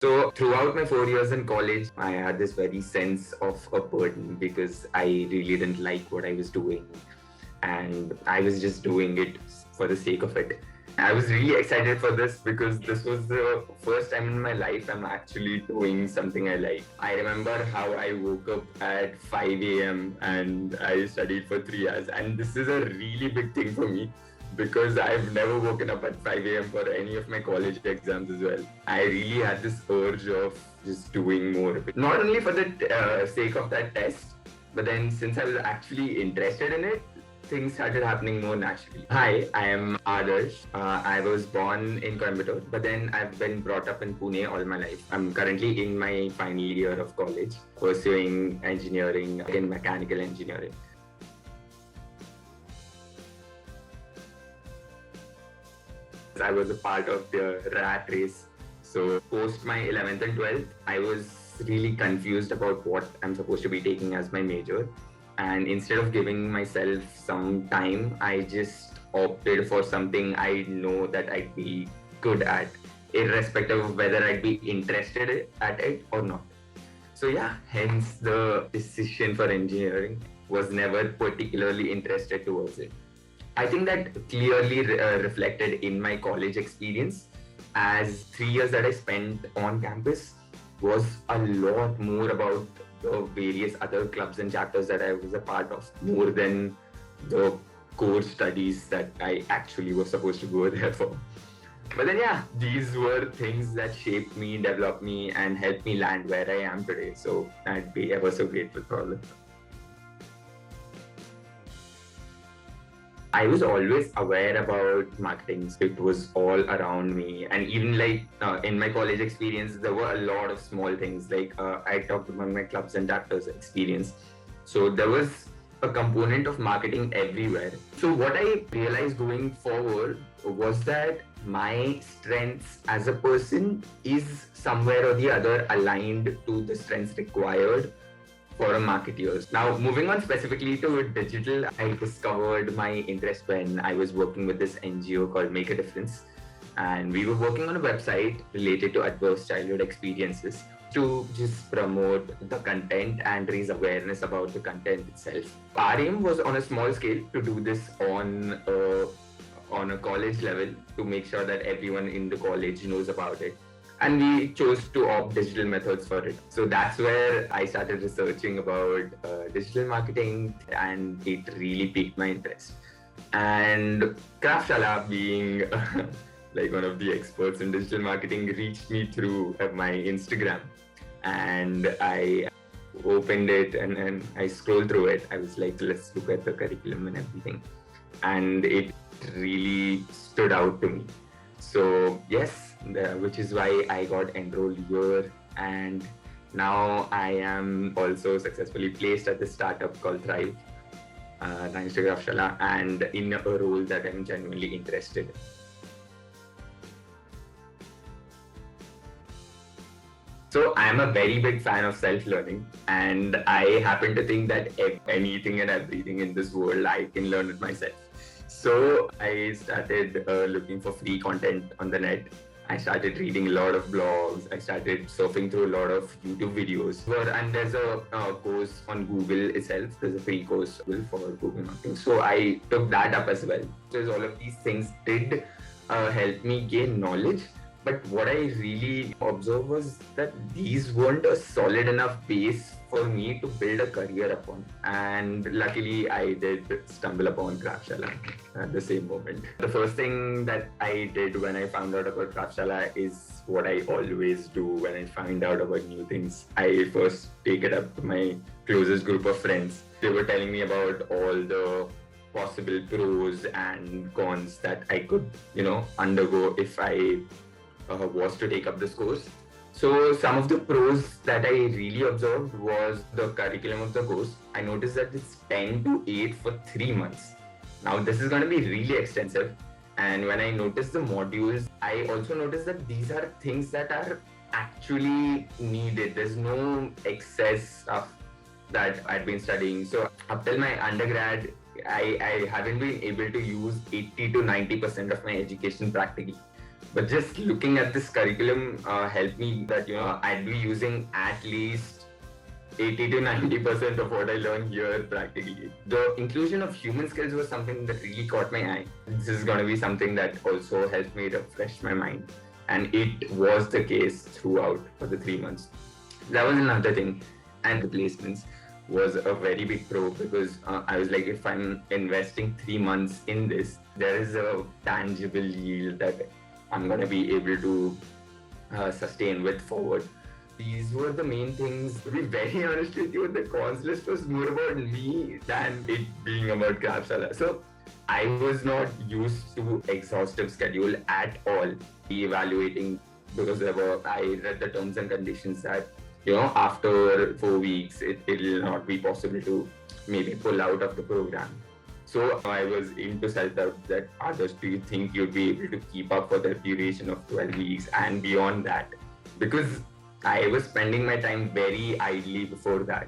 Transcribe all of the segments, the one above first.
So throughout my 4 years in college, I had this very sense of a burden because I really didn't like what I was doing, and I was just doing it for the sake of it. I was really excited for this because this was the first time in my life I'm actually doing something I like. I remember how I woke up at 5 a.m. and I studied for 3 hours, and this is a really big thing for me because I've never woken up at 5 a.m. for any of my college exams as well. I really had this urge of just doing more, not only for the sake of that test, but then since I was actually interested in it, things started happening more naturally. Hi, I am Adarsh. I was born in Coimbatore, but then I've been brought up in Pune all my life. I'm currently in my final year of college, pursuing engineering in mechanical engineering. I was a part of the rat race. So post my 11th and 12th, I was really confused about what I'm supposed to be taking as my major. And instead of giving myself some time, I just opted for something I know that I'd be good at, irrespective of whether I'd be interested at it or not. So yeah, hence the decision for engineering. Was never particularly interested towards it. I think that clearly reflected in my college experience, as 3 years that I spent on campus was a lot more about the various other clubs and chapters that I was a part of, more than the core studies that I actually was supposed to go there for. But then, yeah, these were things that shaped me, developed me, and helped me land where I am today. So I'd be ever so grateful for all of them. I was always aware about marketing. It was all around me. And even like in my college experience, there were a lot of small things. Like I talked about my clubs and chapters experience. So there was a component of marketing everywhere. So what I realized going forward was that my strengths as a person is somewhere or the other aligned to the strengths required for a marketeer. Now, moving on specifically to digital, I discovered my interest when I was working with this NGO called Make a Difference. And we were working on a website related to adverse childhood experiences to just promote the content and raise awareness about the content itself. Our aim was on a small scale to do this on a college level to make sure that everyone in the college knows about it, and we chose to opt digital methods for it. So that's where I started researching about digital marketing, and it really piqued my interest. And Kraftshala, being like one of the experts in digital marketing, reached me through my Instagram, and I opened it and I scrolled through it. I was like, let's look at the curriculum and everything, and it really stood out to me. So yes, which is why I got enrolled here, and now I am also successfully placed at the startup called Thrive, thanks to Kraftshala, and in a role that I'm genuinely interested in. So I'm a very big fan of self-learning, and I happen to think that anything and everything in this world I can learn it myself. So I started looking for free content on the net. I started reading a lot of blogs. I started surfing through a lot of YouTube videos. And there's a course on Google itself. There's a free course for Google marketing. So I took that up as well. So all of these things did help me gain knowledge. But what I really observed was that these weren't a solid enough base for me to build a career upon. And luckily, I did stumble upon Kraftshala at the same moment. The first thing that I did when I found out about Kraftshala is what I always do when I find out about new things. I first take it up to my closest group of friends. They were telling me about all the possible pros and cons that I could, undergo if I was to take up this course. So some of the pros that I really observed was the curriculum of the course. I noticed that it's 10 to 8 for 3 months. Now this is going to be really extensive. And when I noticed the modules, I also noticed that these are things that are actually needed. There's no excess stuff that I've been studying. So up till my undergrad, I haven't been able to use 80 to 90% of my education practically. But just looking at this curriculum helped me that I'd be using at least 80 to 90% of what I learned here practically. The inclusion of human skills was something that really caught my eye. This is going to be something that also helped me refresh my mind. And it was the case throughout for the 3 months. That was another thing. And the placements was a very big pro because I was like, if I'm investing 3 months in this, there is a tangible yield that I'm going to be able to sustain with forward. These were the main things. To be very honest with you, the cons list was more about me than it being about Kraftshala. So I was not used to exhaustive schedule at all. Evaluating because I read the terms and conditions that after 4 weeks it'll not be possible to maybe pull out of the program. So I was into self-doubt that others, do you think you'd be able to keep up for the duration of 12 weeks and beyond that? Because I was spending my time very idly before that.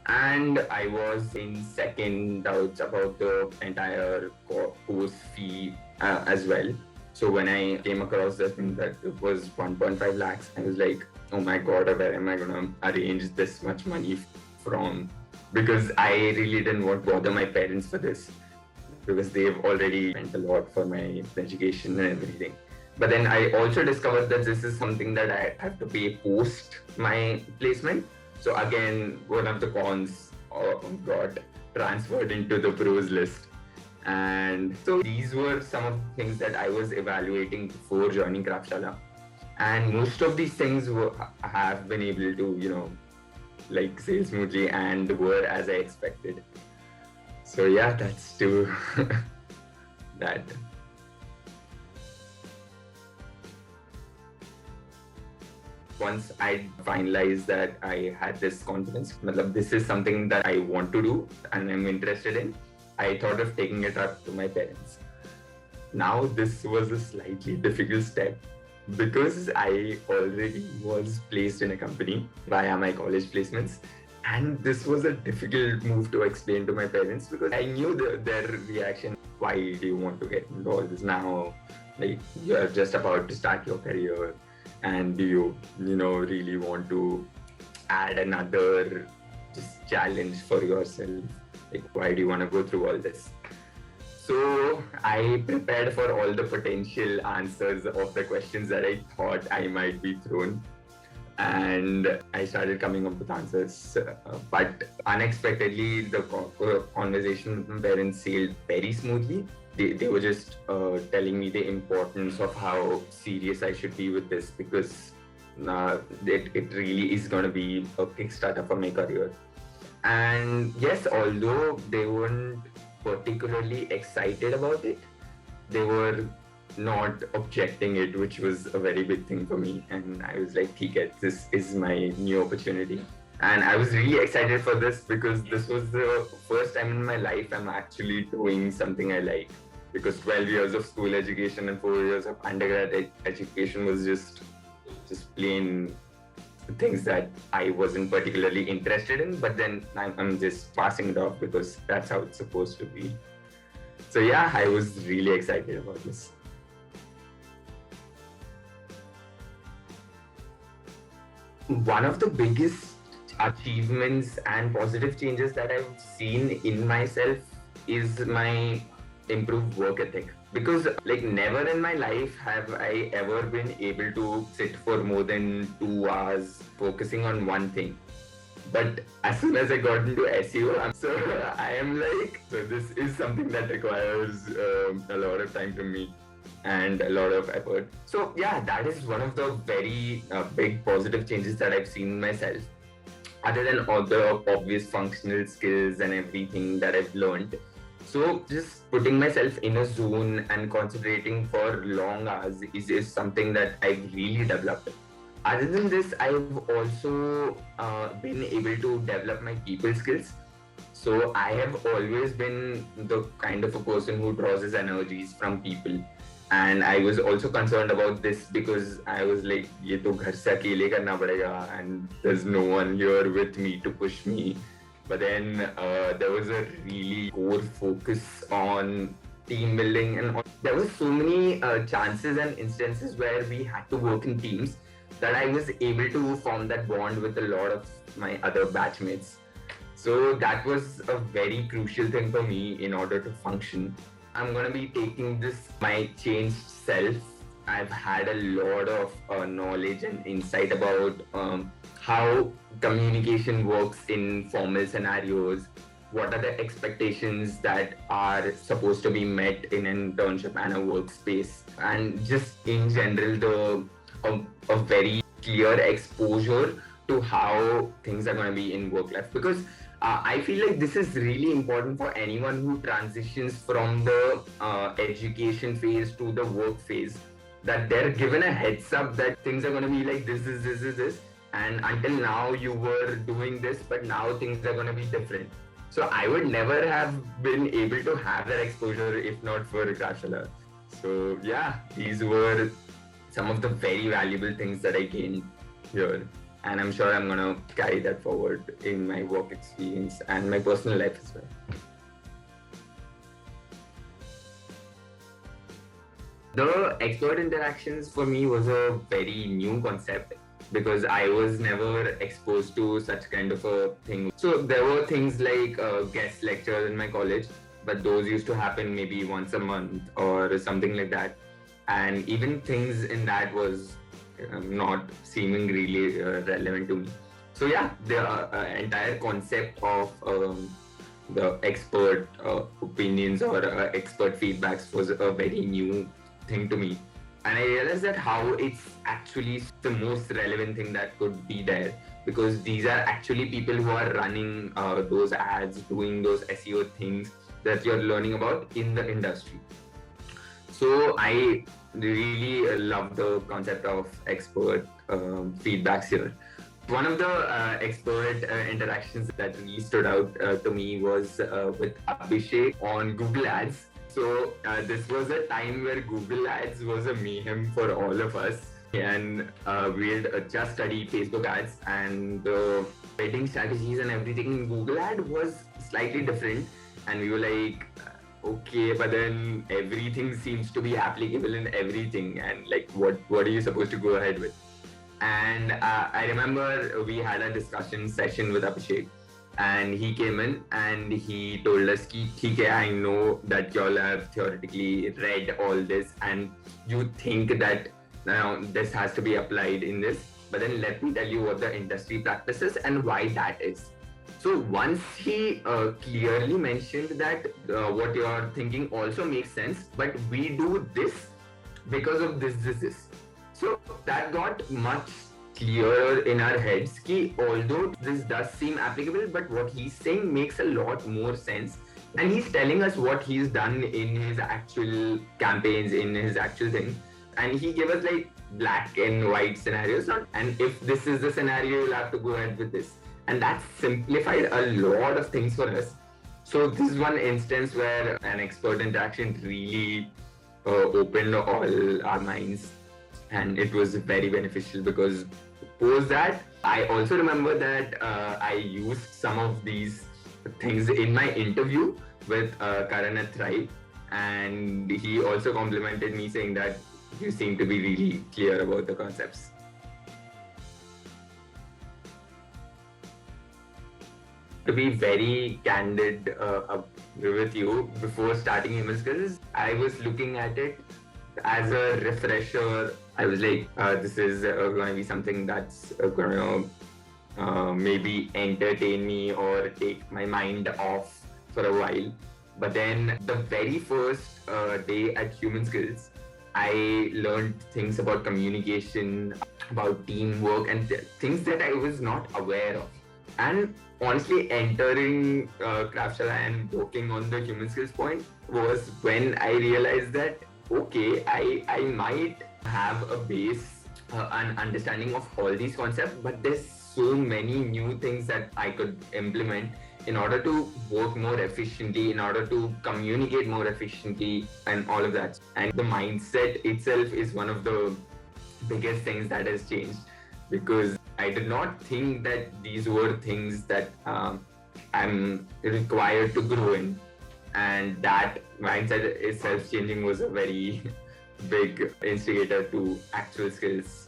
And I was in second doubts about the entire course fee as well. So when I came across the thing that it was 1.5 lakhs, I was like, oh my God, where am I going to arrange this much money from? Because I really didn't want to bother my parents for this because they've already spent a lot for my education and everything. But then I also discovered that this is something that I have to pay post my placement. So again, one of the cons got transferred into the pros list. And so these were some of the things that I was evaluating before joining Kraftshala. And most of these things have been able to, sail smoothly and were as I expected. So yeah, that's to that. Once I finalized that I had this confidence, this is something that I want to do and I'm interested in, I thought of taking it up to my parents. Now this was a slightly difficult step because I already was placed in a company via my college placements. And this was a difficult move to explain to my parents because I knew their reaction. Why do you want to get into all this now? Like, you're just about to start your career and do you really want to add another just challenge for yourself? Like, why do you want to go through all this? So I prepared for all the potential answers of the questions that I thought I might be thrown. And I started coming up with answers. But unexpectedly, the conversation with my parents sailed very smoothly. They were just telling me the importance of how serious I should be with this because it really is going to be a Kickstarter for my career. And yes, although they weren't particularly excited about it, they were not objecting it, which was a very big thing for me. And I was like, okay, this is my new opportunity. And I was really excited for this because this was the first time in my life I'm actually doing something I like. Because 12 years of school education and 4 years of undergrad education was just plain things that I wasn't particularly interested in, but then I'm just passing it off because that's how it's supposed to be. So yeah, I was really excited about this. One of the biggest achievements and positive changes that I've seen in myself is my improved work ethic. Because never in my life have I ever been able to sit for more than 2 hours focusing on one thing. But as soon as I got into SEO, I am like, so this is something that requires a lot of time from me and a lot of effort. So yeah, that is one of the very big positive changes that I've seen in myself. Other than all the obvious functional skills and everything that I've learned. So just putting myself in a zone and concentrating for long hours is something that I've really developed. Other than this, I've also been able to develop my people skills. So I have always been the kind of a person who draws his energies from people. And I was also concerned about this because I was like, ये तो घर से अकेले करना पड़ेगा and there's no one here with me to push me. But then there was a really core focus on team building, and there were so many chances and instances where we had to work in teams that I was able to form that bond with a lot of my other batchmates. So that was a very crucial thing for me in order to function. I'm going to be taking this, my changed self. I've had a lot of knowledge and insight about how communication works in formal scenarios. What are the expectations that are supposed to be met in an internship and a workspace? And just in general, a very clear exposure to how things are going to be in work life. Because I feel like this is really important for anyone who transitions from the education phase to the work phase, that they're given a heads up that things are going to be like this. And until now, you were doing this, but now things are going to be different. So I would never have been able to have that exposure if not for Kraftshala. So yeah, these were some of the very valuable things that I gained here. And I'm sure I'm going to carry that forward in my work experience and my personal life as well. The expert interactions for me was a very new concept because I was never exposed to such kind of a thing. So there were things like guest lectures in my college, but those used to happen maybe once a month or something like that. And even things in that was not seeming really relevant to me. So yeah, the entire concept of the expert opinions or expert feedbacks was a very new thing to me. And I realized that how it's actually the most relevant thing that could be there, because these are actually people who are running those ads, doing those SEO things that you're learning about in the industry. So I really love the concept of expert feedbacks here. One of the expert interactions that really stood out to me was with Abhishek on Google Ads. So this was a time where Google Ads was a mayhem for all of us, and we had just studied Facebook ads, and the bidding strategies and everything in Google Ad was slightly different, and we were like, okay, but then everything seems to be applicable in everything, and like what are you supposed to go ahead with? And I remember we had a discussion session with Abhishek, and he came in and he told us, "ठीक है, I know that y'all have theoretically read all this and you think that now this has to be applied in this, but then let me tell you what the industry practices and why that is." So once he clearly mentioned that what you are thinking also makes sense, but we do this because of this. So that got much clearer in our heads ki although this does seem applicable, but what he's saying makes a lot more sense. And he's telling us what he's done in his actual campaigns, in his actual thing. And he gave us like black and white scenarios. And if this is the scenario, you'll have to go ahead with this. And that simplified a lot of things for us. So this is one instance where an expert interaction really opened all our minds. And it was very beneficial because post that, I also remember that I used some of these things in my interview with Karan at Thrive. And he also complimented me saying that you seem to be really clear about the concepts. To be very candid with you, before starting human skills, I was looking at it as a refresher. I was like, this is going to be something that's going to maybe entertain me or take my mind off for a while. But then the very first day at Human Skills, I learned things about communication, about teamwork, and things that I was not aware of. And honestly, entering Kraftshala and working on the human skills point was when I realized that, okay, I might have a base, an understanding of all these concepts, but there's so many new things that I could implement in order to work more efficiently, in order to communicate more efficiently, and all of that. And the mindset itself is one of the biggest things that has changed, because I did not think that these were things that I'm required to grow in. And that mindset itself changing was a very big instigator to actual skills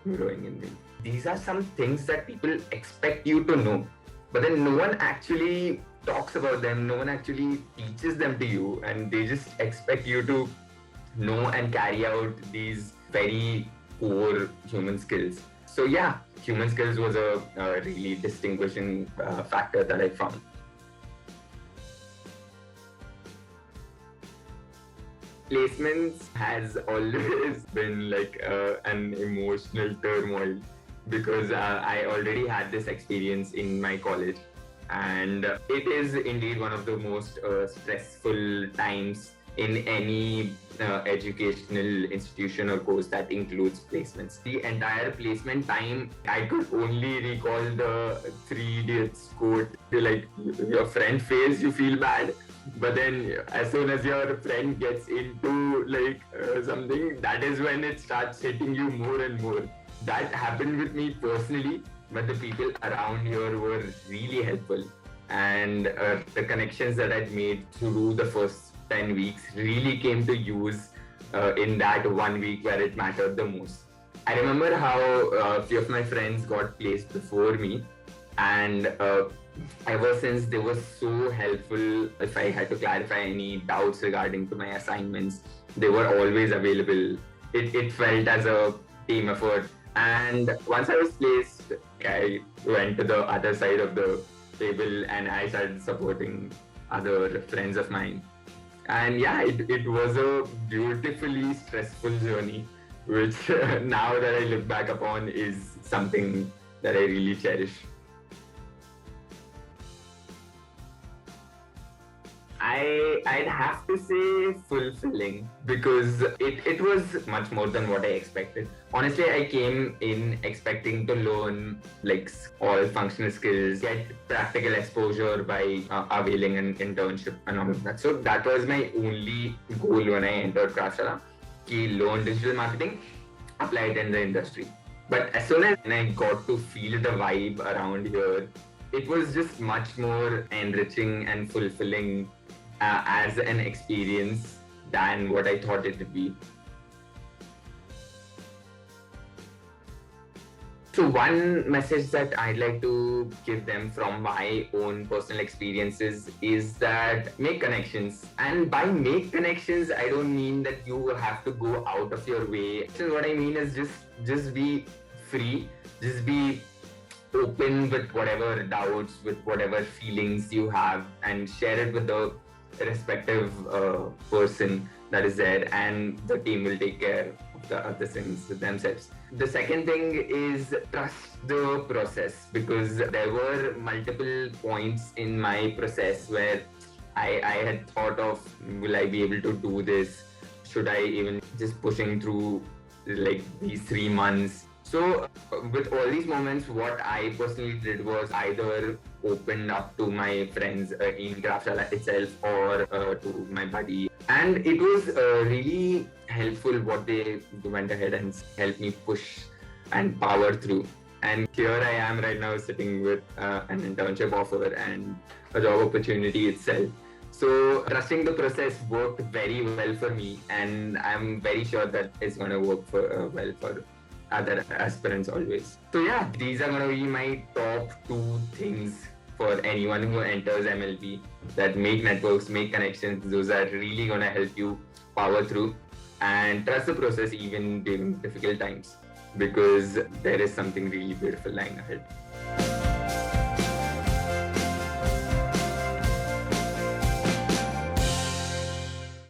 growing in me. These are some things that people expect you to know, but then no one actually talks about them, no one actually teaches them to you, and they just expect you to know and carry out these very core human skills. So yeah, human skills was a really distinguishing factor that I found. Placements has always been like an emotional turmoil because I already had this experience in my college, and it is indeed one of the most stressful times in any educational institution or course that includes placements. The entire placement time, I could only recall the Three Idiots quote, like, your friend fails, you feel bad, but then as soon as your friend gets into like something, that is when it starts hitting you more and more. That happened with me personally, but the people around here were really helpful, and the connections that I'd made through the first 10 weeks really came to use in that 1 week where it mattered the most. I remember how a few of my friends got placed before me, and ever since they were so helpful. If I had to clarify any doubts regarding to my assignments, they were always available. It felt as a team effort. And once I was placed, I went to the other side of the table and I started supporting other friends of mine. And yeah, it was a beautifully stressful journey, which now that I look back upon is something that I really cherish. I'd have to say fulfilling because it was much more than what I expected. Honestly, I came in expecting to learn like all functional skills, get practical exposure by availing an internship and all of that. So that was my only goal when I entered Kraftshala, to learn digital marketing, apply it in the industry. But as soon as I got to feel the vibe around here, it was just much more enriching and fulfilling as an experience than what I thought it would be. So one message that I'd like to give them from my own personal experiences is that make connections. And by make connections, I don't mean that you have to go out of your way. So what I mean is just be free, just be open with whatever doubts, with whatever feelings you have, and share it with the respective person that is there, and the team will take care of the other things themselves. The second thing is trust the process, because there were multiple points in my process where I had thought of, will I be able to do this? Should I even just pushing through like these 3 months? So with all these moments, what I personally did was either opened up to my friends in Kraftshala itself or to my buddy. And it was really helpful what they went ahead and helped me push and power through. And here I am right now sitting with an internship offer and a job opportunity itself. So trusting the process worked very well for me, and I'm very sure that it's going to work for well for other aspirants always. So yeah, these are going to be my top 2 things for anyone who enters MLP, that make networks, make connections. Those are really going to help you power through, and trust the process even during difficult times, because there is something really beautiful lying ahead.